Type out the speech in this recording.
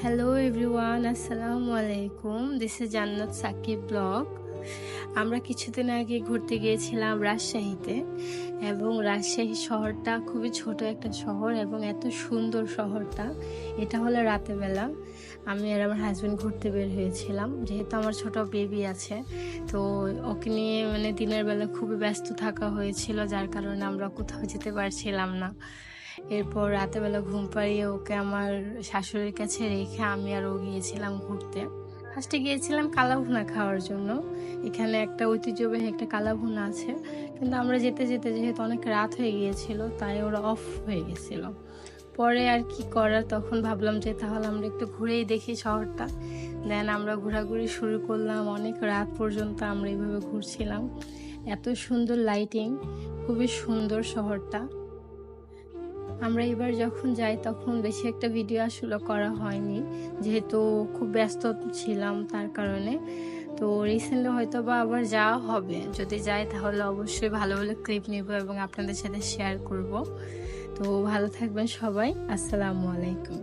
Hello everyone, আসসালামু আলাইকুম। This is জান্নাত সাকিব ব্লগ। আমরা কিছুদিন আগে ঘুরতে গিয়েছিলাম রাজশাহীতে, এবং রাজশাহী শহরটা খুবই ছোট একটা শহর এবং এত সুন্দর শহরটা। এটা হলো রাতের বেলা। আমি আর আমার হাজব্যান্ড ঘুরতে বের হয়েছিলাম, যেহেতু আমার ছোট বেবি আছে, তো ওকে নিয়ে দিনের বেলা খুবই ব্যস্ত থাকা হয়েছিল, যার কারণে আমরা কোথাও যেতে পারছিলাম না। এরপর রাতেবেলা ঘুম পাড়িয়ে ওকে আমার শাশুড়ির কাছে রেখে আমি আর ও গিয়েছিলাম ঘুরতে। ফার্স্টে গিয়েছিলাম কালাভুনা খাওয়ার জন্য। এখানে একটা ঐতিহ্যবাহী একটা কালাভুনা আছে, কিন্তু আমরা যেতে যেতে যেহেতু অনেক রাত হয়ে গিয়েছিল, তাই ওরা অফ হয়ে গেছিল। পরে আর কি করার, তখন ভাবলাম যে তাহলে আমরা একটু ঘুরেই দেখি শহরটা। দেন আমরা ঘোরাঘুরি শুরু করলাম, অনেক রাত পর্যন্ত আমরা এইভাবে ঘুরছিলাম। এত সুন্দর লাইটিং, খুবই সুন্দর শহরটা। আমরা এবার যখন যাই তখন বেশি একটা ভিডিও আসলে করা হয়নি, যেহেতু খুব ব্যস্ত ছিলাম তার কারণে। তো রিসেন্টলি হয়তো বা আবার যাওয়া হবে, যদি যাই তাহলে অবশ্যই ভালো ভালো ক্লিপ নেব এবং আপনাদের সাথে শেয়ার করব। তো ভালো থাকবেন সবাই, আসসালামু আলাইকুম।